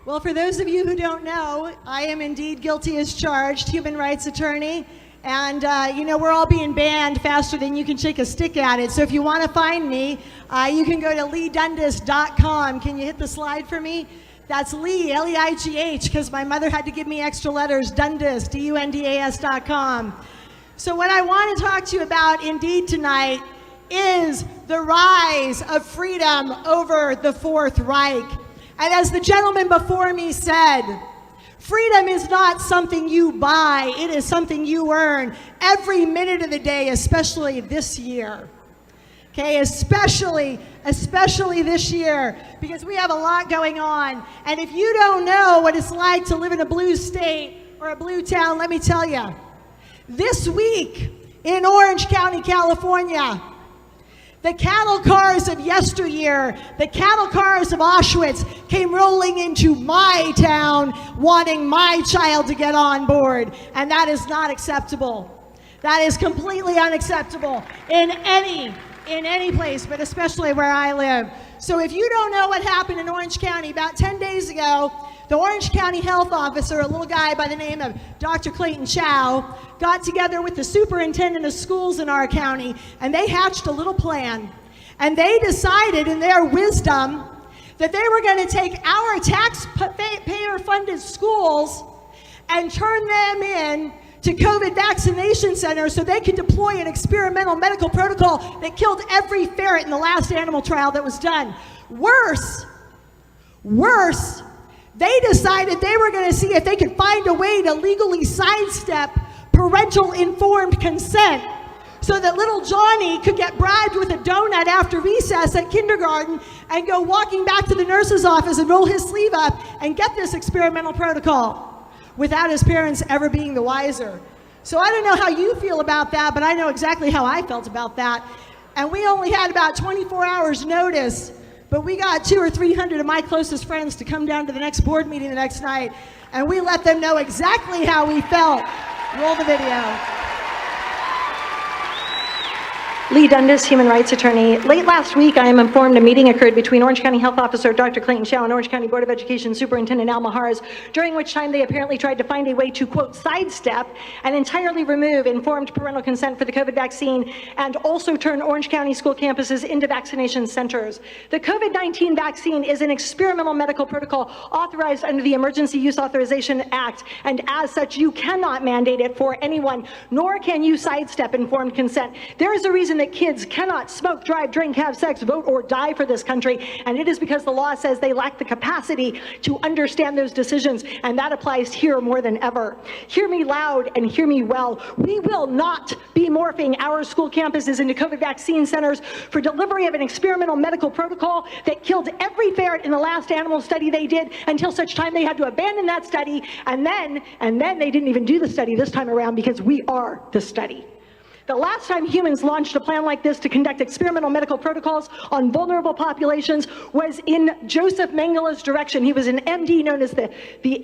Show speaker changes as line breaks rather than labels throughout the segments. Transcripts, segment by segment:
Well, for those of you who don't know, I am indeed guilty as charged, human rights attorney. And, we're all being banned faster than you can shake a stick at it. So if you want to find me, you can go to leedundas.com. Can you hit the slide for me? That's Lee, L-E-I-G-H, because my mother had to give me extra letters, Dundas, D-U-N-D-A-S.com. So what I want to talk to you about indeed tonight is the rise of freedom over the Fourth Reich. And as the gentleman before me said, freedom is not something you buy, it is something you earn every minute of the day, especially this year. Okay, especially this year, because we have a lot going on. And if you don't know what it's like to live in a blue state or a blue town, let me tell you. This week in Orange County, California, the cattle cars of yesteryear, the cattle cars of Auschwitz came rolling into my town wanting my child to get on board. And that is not acceptable. That is completely unacceptable in any place, but especially where I live. So if you don't know what happened in Orange County, about 10 days ago, the Orange County health officer, a little guy by the name of Dr. Clayton Chow, got together with the superintendent of schools in our county, and they hatched a little plan. And they decided in their wisdom that they were going to take our taxpayer-funded schools and turn them in to COVID vaccination centers so they could deploy an experimental medical protocol that killed every ferret in the last animal trial that was done. Worse, they decided they were going to see if they could find a way to legally sidestep parental informed consent so that little Johnny could get bribed with a donut after recess at kindergarten and go walking back to the nurse's office and roll his sleeve up and get this experimental protocol without his parents ever being the wiser. So I don't know how you feel about that, but I know exactly how I felt about that. And we only had about 24 hours notice, but we got 200 or 300 of my closest friends to come down to the next board meeting the next night, and we let them know exactly how we felt. Roll the video.
Lee Dundas, human rights attorney. Late last week, I am informed a meeting occurred between Orange County Health Officer Dr. Clayton Chow and Orange County Board of Education Superintendent Al Maharz, during which time they apparently tried to find a way to, quote, sidestep and entirely remove informed parental consent for the COVID vaccine and also turn Orange County school campuses into vaccination centers. The COVID-19 vaccine is an experimental medical protocol authorized under the Emergency Use Authorization Act, and as such, you cannot mandate it for anyone, nor can you sidestep informed consent. There is a reason that kids cannot smoke, drive, drink, have sex, vote, or die for this country, and it is because the law says they lack the capacity to understand those decisions, and that applies here more than ever. Hear me loud and hear me well. We will not be morphing our school campuses into COVID vaccine centers for delivery of an experimental medical protocol that killed every ferret in the last animal study they did until such time they had to abandon that study, and then they didn't even do the study this time around because we are the study. The last time humans launched a plan like this to conduct experimental medical protocols on vulnerable populations was in Joseph Mengele's direction. He was an MD known as the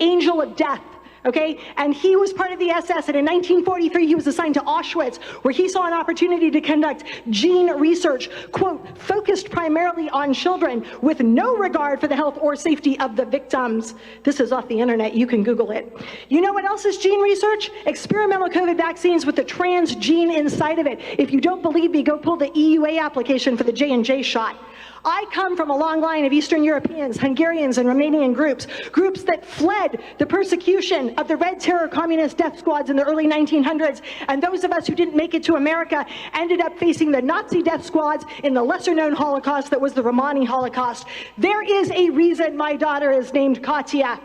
Angel of Death. Okay, and he was part of the SS, and in 1943 he was assigned to Auschwitz, where he saw an opportunity to conduct gene research, quote, focused primarily on children with no regard for the health or safety of the victims. This is off the internet, you can Google it. You know what else is gene research? Experimental COVID vaccines with the trans gene inside of it. If you don't believe me, go pull the EUA application for the J&J shot. I come from a long line of Eastern Europeans, Hungarians, and Romanian groups that fled the persecution of the Red Terror communist death squads in the early 1900s, and those of us who didn't make it to America ended up facing the Nazi death squads in the lesser-known Holocaust that was the Romani Holocaust. There is a reason my daughter is named Katya.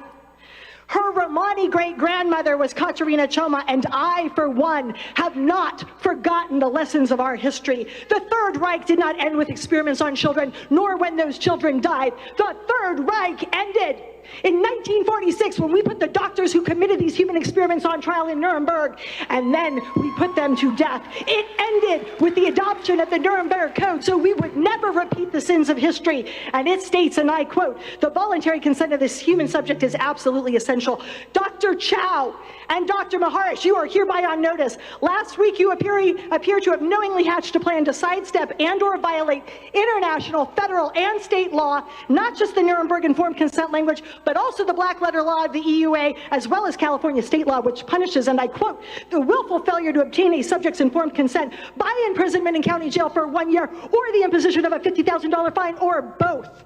Her Romani great-grandmother was Katerina Choma, and I, for one, have not forgotten the lessons of our history. The Third Reich did not end with experiments on children, nor when those children died. The Third Reich ended in 1946, when we put the doctors who committed these human experiments on trial in Nuremberg, and then we put them to death. It ended with the adoption of the Nuremberg Code, so we would never repeat the sins of history. And it states, and I quote, "The voluntary consent of this human subject is absolutely essential." Dr. Chow and Dr. Maharsh, you are hereby on notice. Last week, you appear to have knowingly hatched a plan to sidestep and or violate international, federal, and state law, not just the Nuremberg informed consent language, but also the black letter law of the EUA, as well as California state law, which punishes, and I quote, the willful failure to obtain a subject's informed consent by imprisonment in county jail for 1 year or the imposition of a $50,000 fine or both.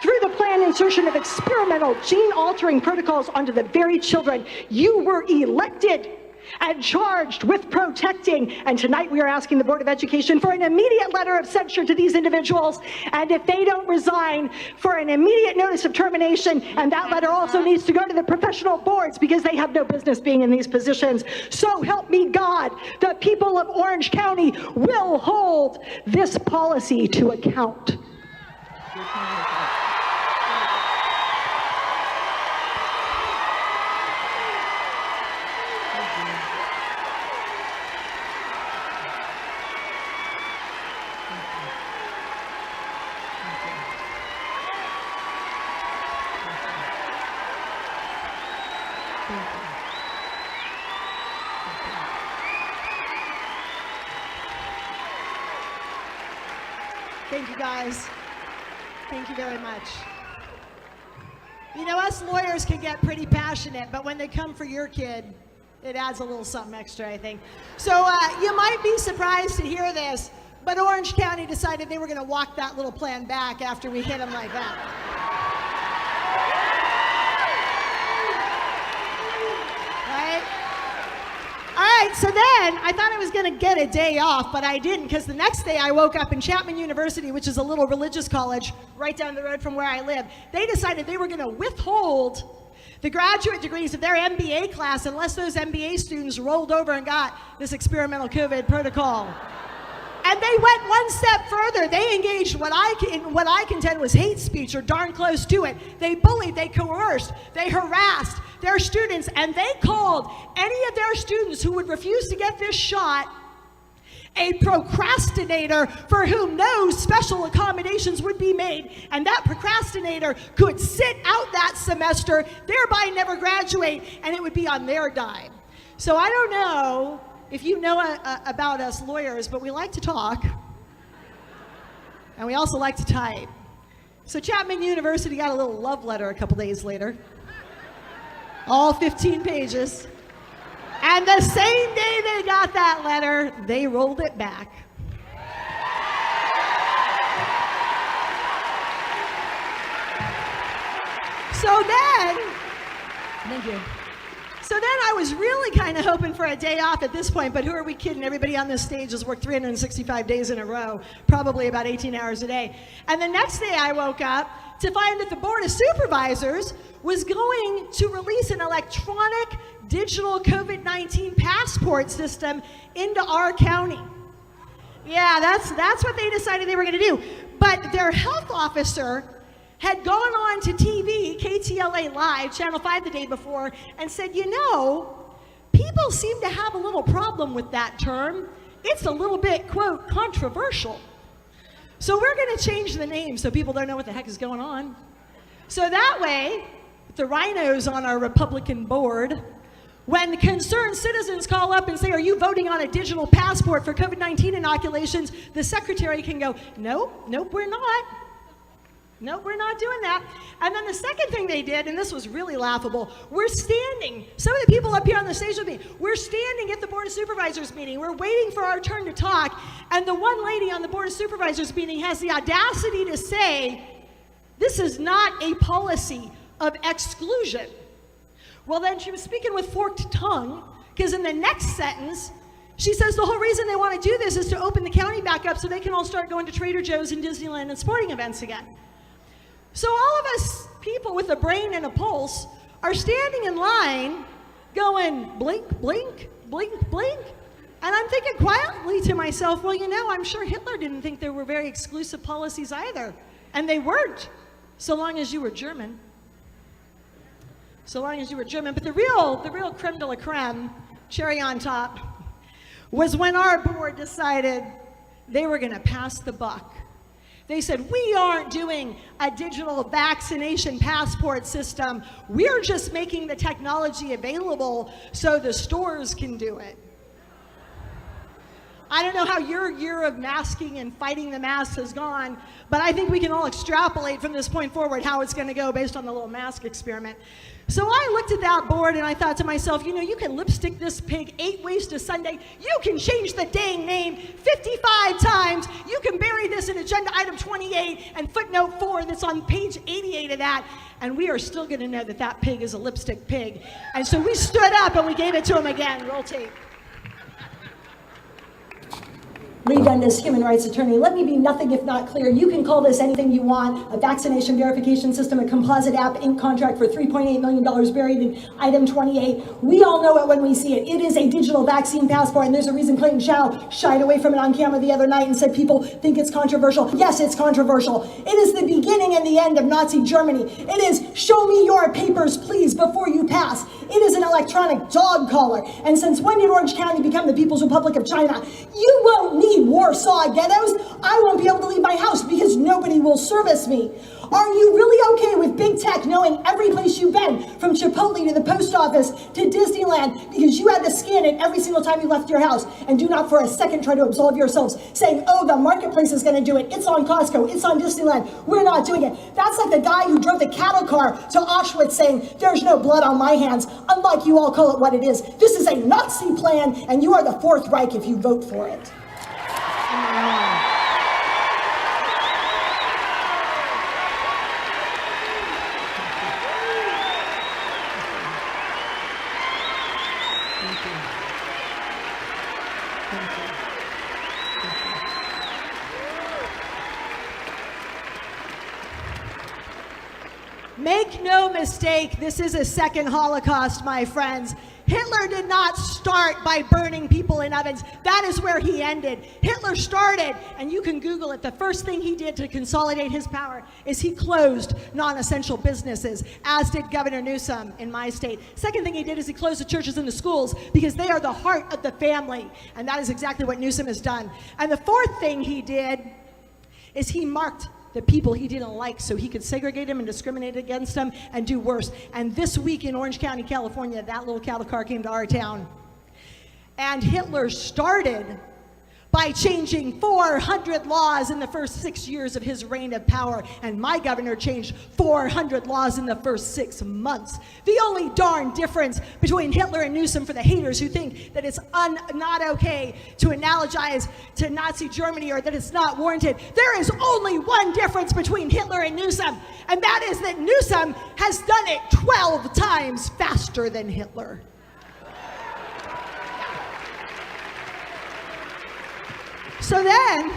Through the planned insertion of experimental gene-altering protocols onto the very children you were elected and charged with protecting. And tonight we are asking the Board of Education for an immediate letter of censure to these individuals. And if they don't resign, for an immediate notice of termination. And that letter also needs to go to the professional boards because they have no business being in these positions. So help me God, the people of Orange County will hold this policy to account.
Thank you, guys. Thank you very much. You know, us lawyers can get pretty passionate, but when they come for your kid, it adds a little something extra, I think. So you might be surprised to hear this, but Orange County decided they were going to walk that little plan back after we hit them like that. All right, so then I thought I was going to get a day off, but I didn't, because the next day I woke up in Chapman University, which is a little religious college right down the road from where I live. They decided they were going to withhold the graduate degrees of their MBA class unless those MBA students rolled over and got this experimental COVID protocol. And they went one step further. They engaged what I contend was hate speech, or darn close to it. They bullied, they coerced, they harassed their students, and they called any of their students who would refuse to get this shot a procrastinator for whom no special accommodations would be made, and that procrastinator could sit out that semester, thereby never graduate, and it would be on their dime. So I don't know if you know about us lawyers, but we like to talk, and we also like to type. So Chapman University got a little love letter a couple days later, all 15 pages, and the same day they got that letter, they rolled it back. So then, thank you. So then I was really kind of hoping for a day off at this point, but who are we kidding? Everybody on this stage has worked 365 days in a row, probably about 18 hours a day. And the next day I woke up to find that the Board of Supervisors was going to release an electronic digital COVID-19 passport system into our county. Yeah, that's what they decided they were going to do. But their health officer had gone on to TV, KTLA Live, Channel 5 the day before, and said, you know, people seem to have a little problem with that term. It's a little bit, quote, controversial. So we're going to change the name so people don't know what the heck is going on. So that way, the rhinos on our Republican board, when concerned citizens call up and say, are you voting on a digital passport for COVID-19 inoculations, the secretary can go, nope, we're not. No, we're not doing that. And then the second thing they did, and this was really laughable, we're standing, some of the people up here on the stage with me, we're standing at the Board of Supervisors meeting. We're waiting for our turn to talk. And the one lady on the Board of Supervisors meeting has the audacity to say, this is not a policy of exclusion. Well, then she was speaking with forked tongue, because in the next sentence, she says the whole reason they want to do this is to open the county back up so they can all start going to Trader Joe's and Disneyland and sporting events again. So all of us people with a brain and a pulse are standing in line going blink, blink, blink, blink. And I'm thinking quietly to myself, well, you know, I'm sure Hitler didn't think there were very exclusive policies either. And they weren't, so long as you were German. So long as you were German. But the real creme de la creme, cherry on top, was when our board decided they were going to pass the buck. They said, we aren't doing a digital vaccination passport system. We're just making the technology available so the stores can do it. I don't know how your year of masking and fighting the masks has gone, but I think we can all extrapolate from this point forward how it's going to go based on the little mask experiment. So I looked at that board and I thought to myself, you know, you can lipstick this pig 8 ways to Sunday. You can change the dang name 55 times. You can bury this in agenda item 28 and footnote 4 that's on page 88 of that. And we are still going to know that that pig is a lipstick pig. And so we stood up and we gave it to him again. Roll tape.
Lee Dundas, human rights attorney. Let me be nothing if not clear. You can call this anything you want, a vaccination verification system, a composite app, ink contract for $3.8 million buried in item 28. We all know it when we see it. It is a digital vaccine passport, and there's a reason Clayton Chao shied away from it on camera the other night and said people think it's controversial. Yes, it's controversial. It is the beginning and the end of Nazi Germany. It is show me your papers, please, before you pass. It is an electronic dog collar. And since when did Orange County become the People's Republic of China? You won't need Warsaw ghettos. I won't be able to leave my house because nobody will service me. Are you really okay with big tech knowing every place you've been, from Chipotle to the post office to Disneyland, because you had to scan it every single time you left your house? And do not for a second try to absolve yourselves, saying, oh, the marketplace is going to do it. It's on Costco. It's on Disneyland. We're not doing it. That's like the guy who drove the cattle car to Auschwitz saying, there's no blood on my hands, unlike you all call it what it is. This is a Nazi plan, and you are the Fourth Reich if you vote for it.
Make no mistake, this is a second Holocaust, my friends. Hitler did not start by burning people in ovens. That is where he ended. Hitler started, and you can Google it, the first thing he did to consolidate his power is he closed non-essential businesses, as did Governor Newsom in my state. Second thing he did is he closed the churches and the schools because they are the heart of the family, and that is exactly what Newsom has done. And the fourth thing he did is he marked the people he didn't like so he could segregate them and discriminate against them and do worse. And this week in Orange County, California, that little cattle car came to our town. And Hitler started by changing 400 laws in the first 6 years of his reign of power. And my governor changed 400 laws in the first 6 months. The only darn difference between Hitler and Newsom, for the haters who think that it's not okay to analogize to Nazi Germany or that it's not warranted, there is only one difference between Hitler and Newsom, and that is that Newsom has done it 12 times faster than Hitler. So then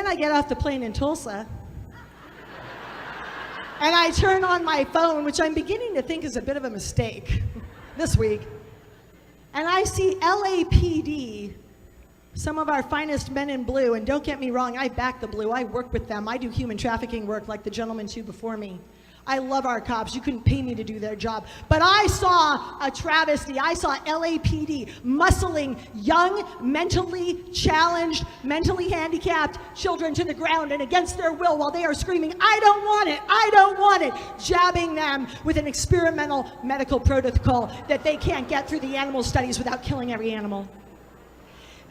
I get off the plane in Tulsa, and I turn on my phone, which I'm beginning to think is a bit of a mistake this week, and I see LAPD, some of our finest men in blue, and don't get me wrong, I back the blue, I work with them, I do human trafficking work like the gentleman two before me. I love our cops. You couldn't pay me to do their job. But I saw a travesty. I saw LAPD muscling young, mentally challenged, mentally handicapped children to the ground and against their will while they are screaming, I don't want it, I don't want it, jabbing them with an experimental medical protocol that they can't get through the animal studies without killing every animal.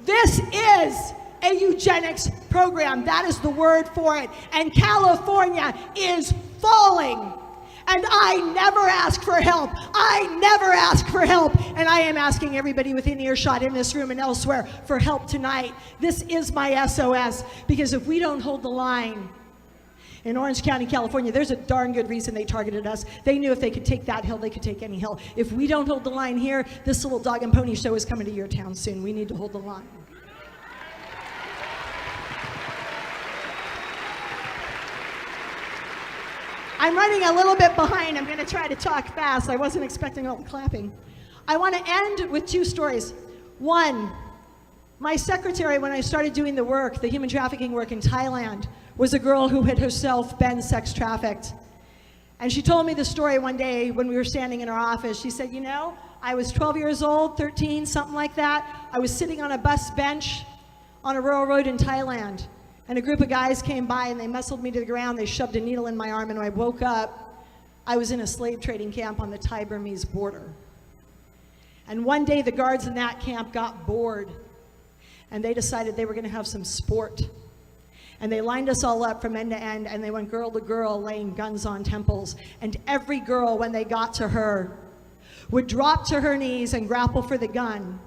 This is a eugenics program. That is the word for it. And California is falling. And I never ask for help. I never ask for help. And I am asking everybody within earshot in this room and elsewhere for help tonight. This is my SOS, because if we don't hold the line in Orange County, California, there's a darn good reason they targeted us. They knew if they could take that hill, they could take any hill. If we don't hold the line here, this little dog and pony show is coming to your town soon. We need to hold the line. I'm running a little bit behind. I'm going to try to talk fast. I wasn't expecting all the clapping. I want to end with 2 stories. One, my secretary, when I started doing the work, the human trafficking work in Thailand, was a girl who had herself been sex trafficked. And she told me the story one day when we were standing in her office. She said, you know, I was 12 years old, 13, something like that. I was sitting on a bus bench on a rural road in Thailand. And a group of guys came by and they muscled me to the ground. They shoved a needle in my arm, and when I woke up, I was in a slave trading camp on the Thai-Burmese border. And one day the guards in that camp got bored, and they decided they were going to have some sport. And they lined us all up from end to end, and they went girl to girl laying guns on temples. And every girl, when they got to her, would drop to her knees and grapple for the gun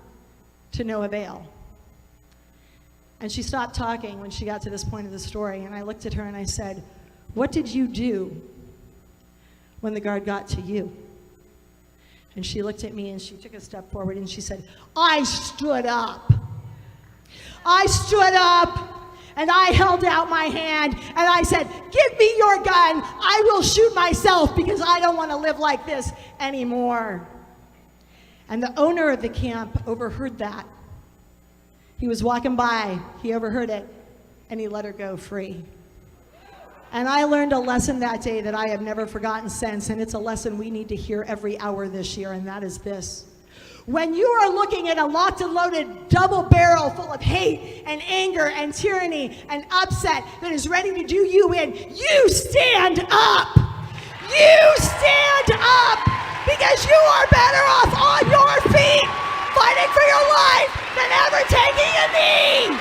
to no avail. And she stopped talking when she got to this point of the story, and I looked at her and I said, "What did you do when the guard got to you?" And she looked at me and she took a step forward and she said, "I stood up. I stood up and I held out my hand and I said, 'Give me your gun. I will shoot myself because I don't want to live like this anymore.'" And the owner of the camp overheard that. He was walking by, he overheard it, and he let her go free. And I learned a lesson that day that I have never forgotten since, and it's a lesson we need to hear every hour this year, and that is this. When you are looking at a locked and loaded double barrel full of hate and anger and tyranny and upset that is ready to do you in, you stand up. You stand up, because you are better off on your feet fighting for your life than ever taking a knee.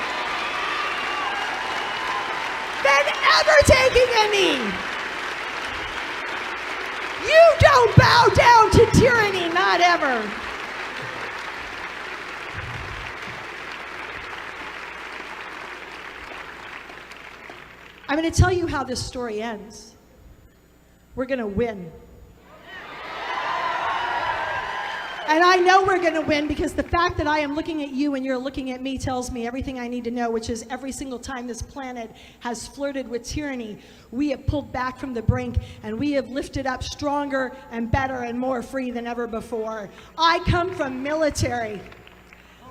Than ever taking a knee. You don't bow down to tyranny, not ever. I'm going to tell you how this story ends. We're going to win. And I know we're going to win because the fact that I am looking at you and you're looking at me tells me everything I need to know, which is every single time this planet has flirted with tyranny, we have pulled back from the brink and we have lifted up stronger and better and more free than ever before. I come from military.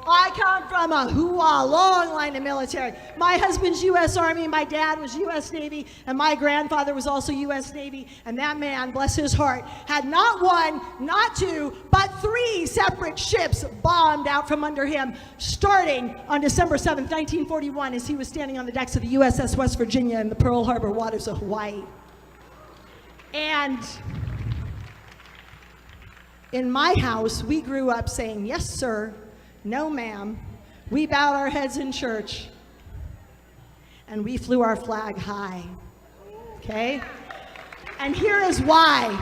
I come from a hoo-ah, long line of military. My husband's U.S. Army, my dad was U.S. Navy, and my grandfather was also U.S. Navy, and that man, bless his heart, had not one, not two, but 3 separate ships bombed out from under him, starting on December 7th, 1941, as he was standing on the decks of the USS West Virginia in the Pearl Harbor waters of Hawaii. And in my house, we grew up saying, "Yes, sir," "No, ma'am." We bowed our heads in church and we flew our flag high. Okay? And here is why.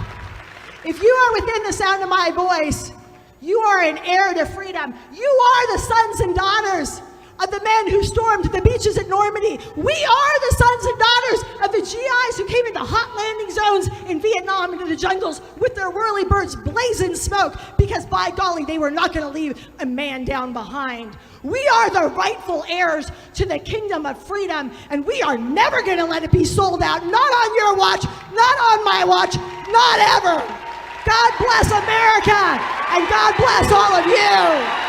If you are within the sound of my voice, you are an heir to freedom. You are the sons and daughters of the men who stormed the beaches at Normandy. We are the sons and daughters of the GIs who came into hot landing zones in Vietnam, into the jungles with their whirlybirds blazing smoke, because by golly, they were not going to leave a man down behind. We are the rightful heirs to the kingdom of freedom, and we are never going to let it be sold out. Not on your watch, not on my watch, not ever. God bless America, and God bless all of you.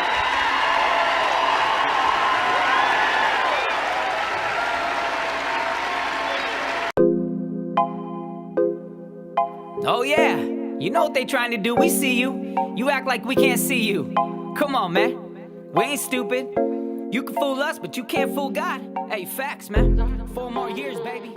Oh yeah, you know what they trying to do, we see you. You act like we can't see you. Come on, man, we ain't stupid. You can fool us, but you can't fool God. Hey, facts, man. 4 more years, baby.